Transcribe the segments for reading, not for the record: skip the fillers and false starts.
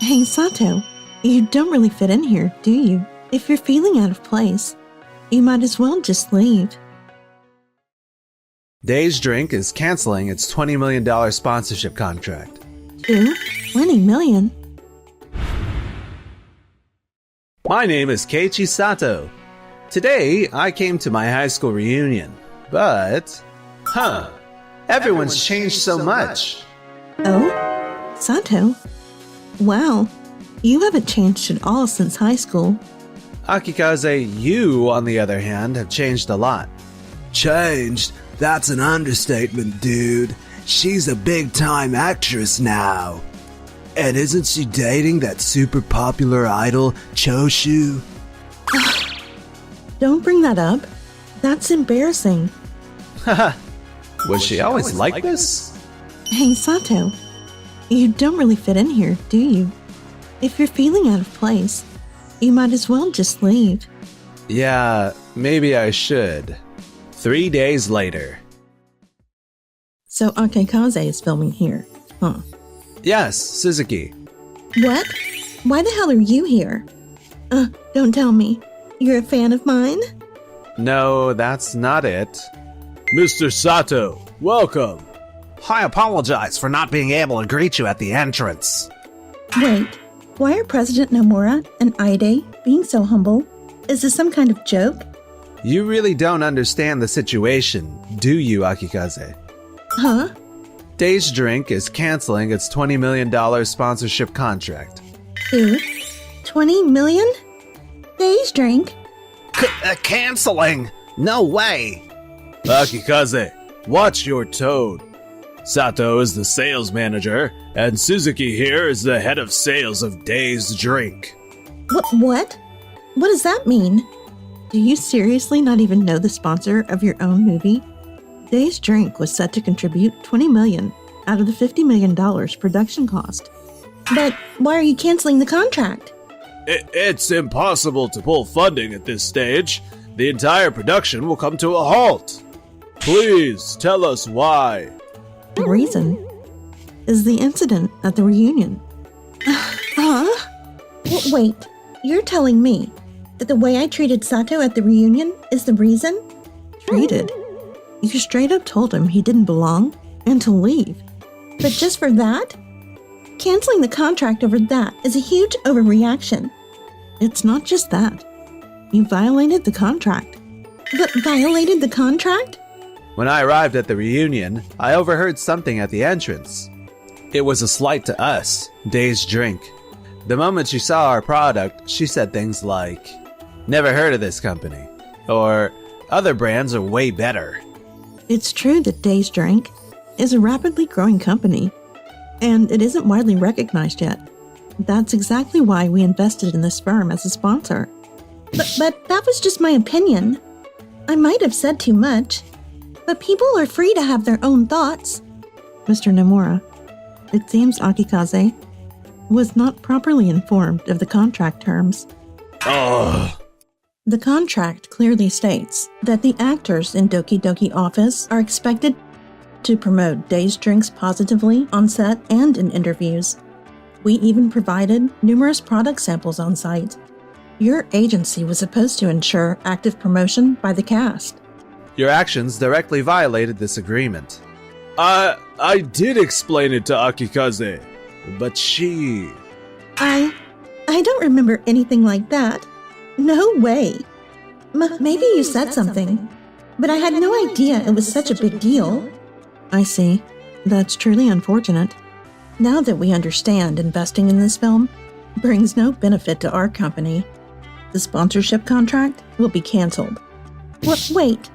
Hey, Sato, you don't really fit in here, do you? If you're feeling out of place, you might as well just leave. Days Drink is canceling its $20 million sponsorship contract. Who? 20 million? My name is Keiichi Sato. Today, I came to my high school reunion, but... everyone's changed so much. Oh? Sato? Wow, you haven't changed at all since high school. Akikaze, you, on the other hand, have changed a lot. Changed? That's an understatement, dude. She's a big-time actress now. And isn't she dating that super popular idol, Choshu? Don't bring that up. That's embarrassing. Haha. Was she always like this? Hey, Sato, you don't really fit in here, do you? If you're feeling out of place, you might as well just leave. Yeah, maybe I should. 3 days later. So Akikaze is filming here, huh? Yes, Suzuki. What? Why the hell are you here? Don't tell me. You're a fan of mine? No, that's not it. Mr. Sato, welcome. I apologize for not being able to greet you at the entrance. Wait, why are President Nomura and Aide being so humble? Is this some kind of joke? You really don't understand the situation, do you, Akikaze? Huh? Days Drink is canceling its $20 million sponsorship contract. Who? 20 million? Days Drink? Canceling? No way! Akikaze, watch your tone. Sato is the sales manager, and Suzuki here is the head of sales of Days Drink. What? What does that mean? Do you seriously not even know the sponsor of your own movie? Days Drink was set to contribute $20 million out of the $50 million production cost. But why are you canceling the contract? It's impossible to pull funding at this stage. The entire production will come to a halt. Please tell us why. The reason is the incident at the reunion. Huh? Wait, you're telling me that the way I treated Sato at the reunion is the reason? Treated? You straight up told him he didn't belong and to leave. But just for that? Canceling the contract over that is a huge overreaction. It's not just that. You violated the contract. But violated the contract? When I arrived at the reunion, I overheard something at the entrance. It was a slight to us, Days Drink. The moment she saw our product, she said things like, "Never heard of this company," or "Other brands are way better." It's true that Days Drink is a rapidly growing company, and it isn't widely recognized yet. That's exactly why we invested in this firm as a sponsor. But that was just my opinion. I might have said too much, but people are free to have their own thoughts. Mr. Nomura, it seems Akikaze was not properly informed of the contract terms. The contract clearly states that the actors in Doki Doki Office are expected to promote Days Drinks positively on set and in interviews. We even provided numerous product samples on site. Your agency was supposed to ensure active promotion by the cast. Your actions directly violated this agreement. I did explain it to Akikaze, but she... I don't remember anything like that. No way. Maybe you said something, but I had no idea it was such a big deal. I see. That's truly unfortunate. Now that we understand investing in this film brings no benefit to our company, the sponsorship contract will be canceled. Wait,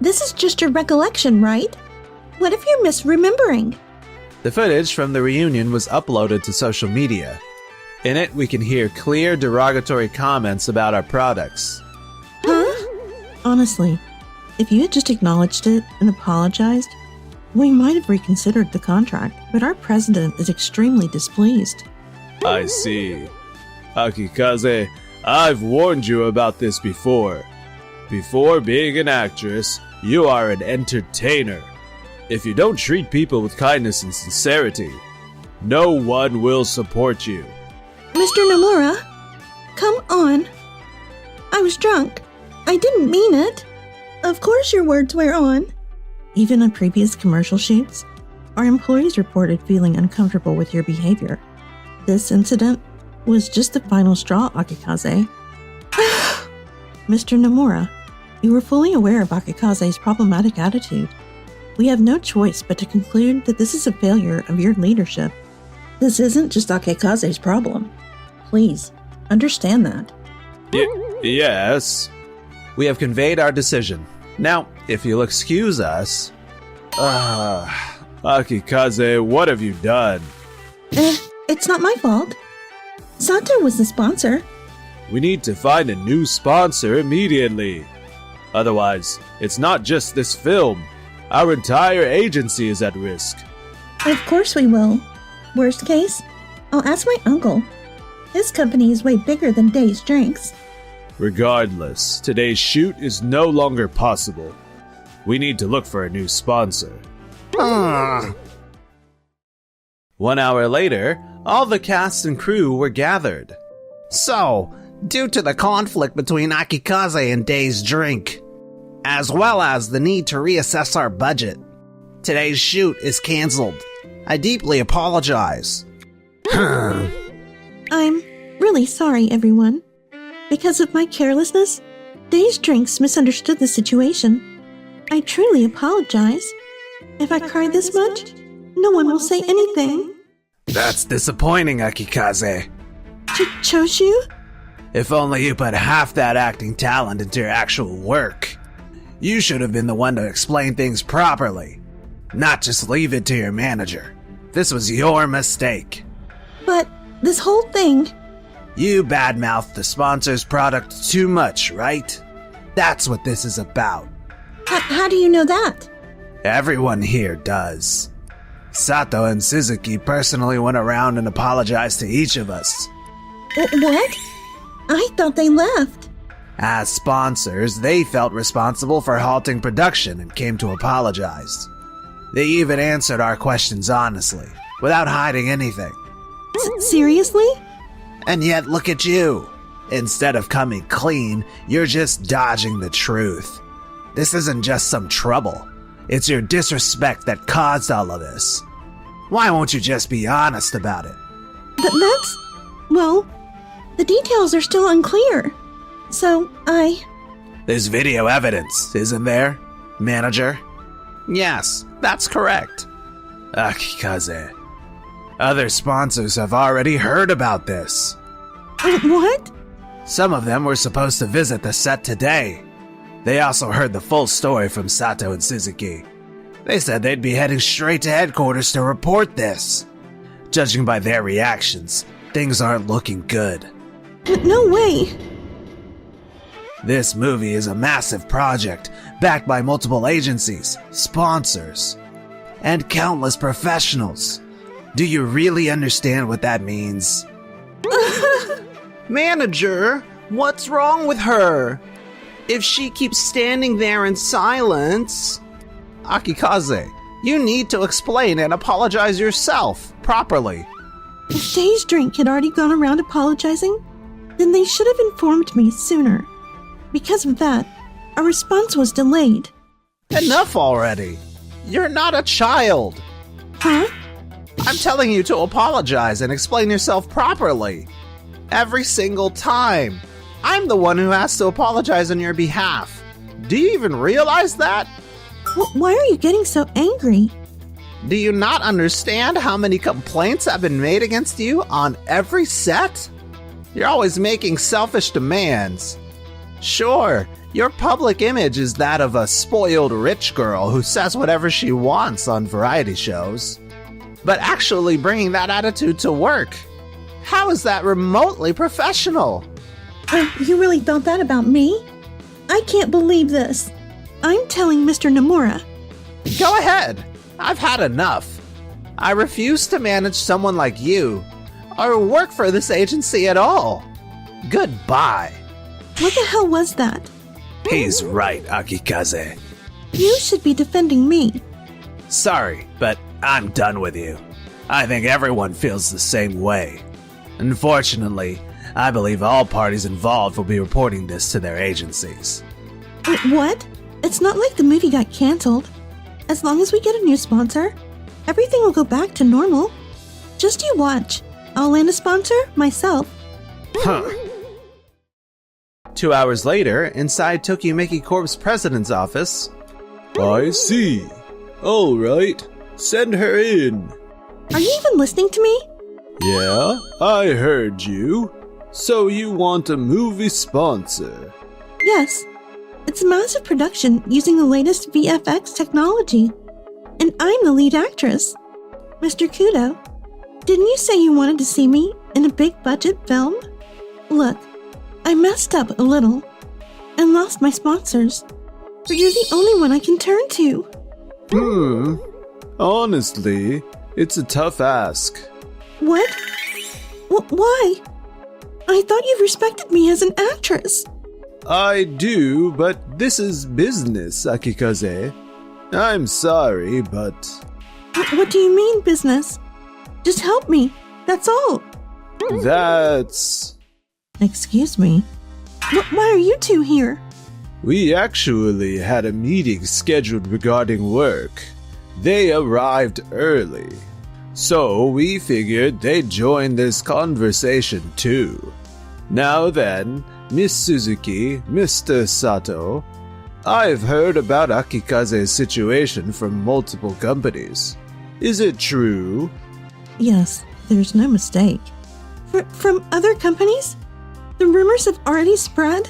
this is just your recollection, right? What if you're misremembering? The footage from the reunion was uploaded to social media. In it, we can hear clear derogatory comments about our products. Huh? Honestly, if you had just acknowledged it and apologized, we might have reconsidered the contract, but our president is extremely displeased. I see. Akikaze, I've warned you about this before. Before being an actress, you are an entertainer. If you don't treat people with kindness and sincerity, no one will support you. Mr. Nomura, come on. I was drunk. I didn't mean it. Of course your words were on. Even on previous commercial shoots, our employees reported feeling uncomfortable with your behavior. This incident was just the final straw, Akikaze. Mr. Nomura, you were fully aware of Akikaze's problematic attitude. We have no choice but to conclude that this is a failure of your leadership. This isn't just Akikaze's problem. Please, understand that. Yes. We have conveyed our decision. Now, if you'll excuse us... Akikaze, what have you done? It's not my fault. Sato was the sponsor. We need to find a new sponsor immediately. Otherwise, it's not just this film. Our entire agency is at risk. Of course we will. Worst case, I'll ask my uncle. His company is way bigger than Days Drinks. Regardless, today's shoot is no longer possible. We need to look for a new sponsor. 1 hour later, all the cast and crew were gathered. So, due to the conflict between Akikaze and Days Drink, as well as the need to reassess our budget, today's shoot is cancelled. I deeply apologize. I'm really sorry, everyone. Because of my carelessness, Days Drinks misunderstood the situation. I truly apologize. If I cry this much, no one will say anything. That's disappointing, Akikaze. Choshu? If only you put half that acting talent into your actual work. You should have been the one to explain things properly, not just leave it to your manager. This was your mistake. But this whole thing... You badmouthed the sponsor's product too much, right? That's what this is about. How do you know that? Everyone here does. Sato and Suzuki personally went around and apologized to each of us. What? I thought they left. As sponsors, they felt responsible for halting production and came to apologize. They even answered our questions honestly, without hiding anything. Seriously? And yet look at you. Instead of coming clean, you're just dodging the truth. This isn't just some trouble. It's your disrespect that caused all of this. Why won't you just be honest about it? That's... well, the details are still unclear. So, There's video evidence, isn't there, manager? Yes, that's correct. Akikaze. Other sponsors have already heard about this. What? Some of them were supposed to visit the set today. They also heard the full story from Sato and Suzuki. They said they'd be heading straight to headquarters to report this. Judging by their reactions, things aren't looking good. No way. This movie is a massive project, backed by multiple agencies, sponsors, and countless professionals. Do you really understand what that means? Manager, what's wrong with her? If she keeps standing there in silence... Akikaze, you need to explain and apologize yourself, properly. If Days Drink had already gone around apologizing, then they should have informed me sooner. Because of that, our response was delayed. Enough already. You're not a child. Huh? I'm telling you to apologize and explain yourself properly. Every single time. I'm the one who has to apologize on your behalf. Do you even realize that? Why are you getting so angry? Do you not understand how many complaints have been made against you on every set? You're always making selfish demands. Sure, your public image is that of a spoiled rich girl who says whatever she wants on variety shows. But actually bringing that attitude to work, how is that remotely professional? You really thought that about me? I can't believe this. I'm telling Mr. Nomura. Go ahead. I've had enough. I refuse to manage someone like you, or work for this agency at all. Goodbye. What the hell was that? He's right, Akikaze. You should be defending me. Sorry, but I'm done with you. I think everyone feels the same way. Unfortunately, I believe all parties involved will be reporting this to their agencies. What? It's not like the movie got canceled. As long as we get a new sponsor, everything will go back to normal. Just you watch. I'll land a sponsor myself. Huh. 2 hours later, inside Tokimeki Corp's president's office. I see. All right, send her in. Are you even listening to me? Yeah, I heard you. So you want a movie sponsor? Yes. It's a massive production using the latest VFX technology. And I'm the lead actress. Mr. Kudo, didn't you say you wanted to see me in a big budget film? Look, I messed up a little and lost my sponsors, but you're the only one I can turn to. Honestly, it's a tough ask. What? Why? I thought you respected me as an actress. I do, but this is business, Akikaze. I'm sorry, but... What do you mean, business? Just help me, that's all. That's... Excuse me. Why are you two here? We actually had a meeting scheduled regarding work. They arrived early. So we figured they'd join this conversation too. Now then, Miss Suzuki, Mr. Sato, I've heard about Akikaze's situation from multiple companies. Is it true? Yes, there's no mistake. From other companies? The rumors have already spread?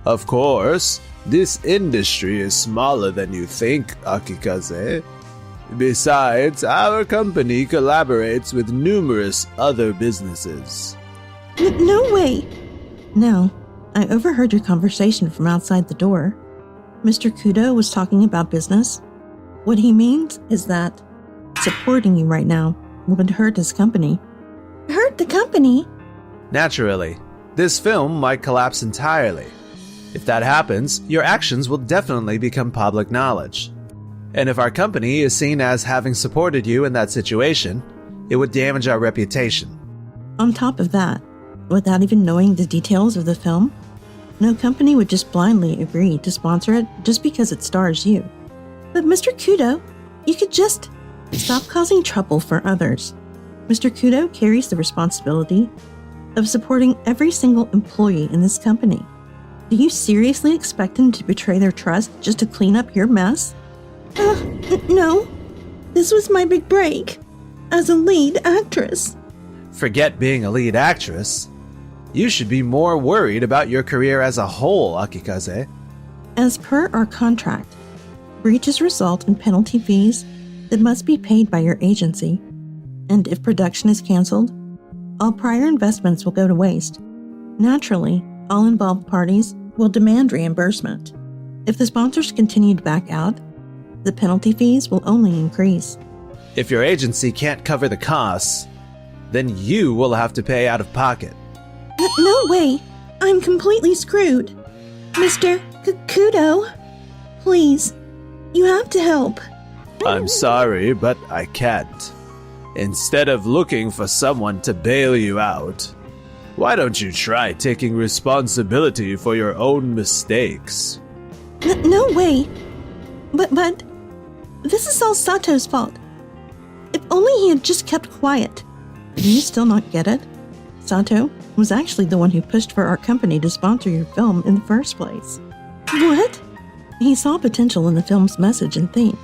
Of course, this industry is smaller than you think, Akikaze. Besides, our company collaborates with numerous other businesses. No way! No, I overheard your conversation from outside the door. Mr. Kudo was talking about business. What he means is that supporting you right now would hurt his company. Hurt the company? Naturally, this film might collapse entirely. If that happens, your actions will definitely become public knowledge. And if our company is seen as having supported you in that situation, it would damage our reputation. On top of that, without even knowing the details of the film, no company would just blindly agree to sponsor it just because it stars you. But Mr. Kudo, you could just stop causing trouble for others. Mr. Kudo carries the responsibility of supporting every single employee in this company. Do you seriously expect him to betray their trust just to clean up your mess? No. This was my big break as a lead actress. Forget being a lead actress. You should be more worried about your career as a whole, Akikaze. As per our contract, breaches result in penalty fees that must be paid by your agency. And if production is canceled, all prior investments will go to waste. Naturally, all involved parties will demand reimbursement. If the sponsors continue to back out, the penalty fees will only increase. If your agency can't cover the costs, then you will have to pay out of pocket. No way! I'm completely screwed. Mr. Kudo, please, you have to help. I'm sorry, but I can't. Instead of looking for someone to bail you out, why don't you try taking responsibility for your own mistakes? No way! But, this is all Sato's fault. If only he had just kept quiet. Do you still not get it? Sato was actually the one who pushed for our company to sponsor your film in the first place. What? He saw potential in the film's message and theme.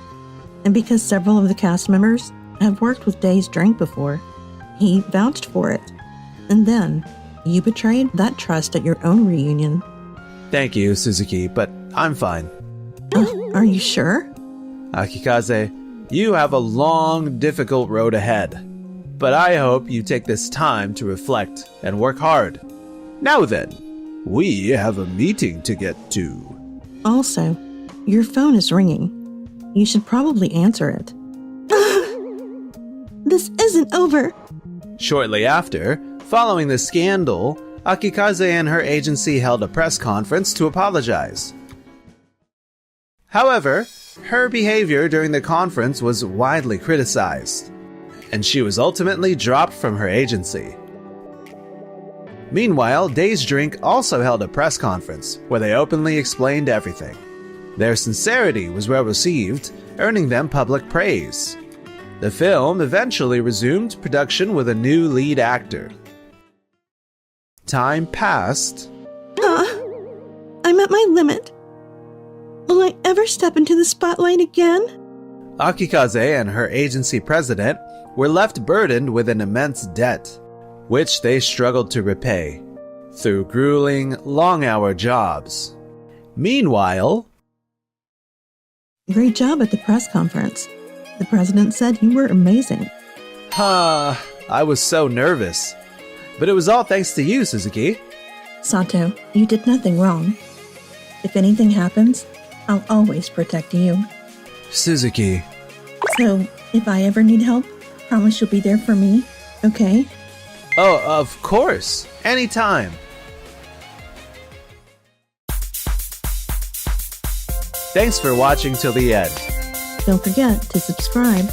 And because several of the cast members have worked with Days Drink before, he vouched for it. And then, you betrayed that trust at your own reunion. Thank you, Suzuki, but I'm fine. Are you sure? Akikaze, you have a long, difficult road ahead. But I hope you take this time to reflect and work hard. Now then, we have a meeting to get to. Also, your phone is ringing. You should probably answer it. This isn't over. Shortly after, following the scandal, Akikaze and her agency held a press conference to apologize. However, her behavior during the conference was widely criticized, and she was ultimately dropped from her agency. Meanwhile, Days Drink also held a press conference where they openly explained everything. Their sincerity was well received, earning them public praise. The film eventually resumed production with a new lead actor. Time passed. I'm at my limit. Will I ever step into the spotlight again? Akikaze and her agency president were left burdened with an immense debt, which they struggled to repay through grueling, long-hour jobs. Meanwhile, Great job at the press conference. The president said you were amazing. I was so nervous. But it was all thanks to you, Suzuki. Sato, you did nothing wrong. If anything happens, I'll always protect you. Suzuki, So, if I ever need help, promise you'll be there for me, okay? Oh, of course. Anytime. Thanks for watching till the end. Don't forget to subscribe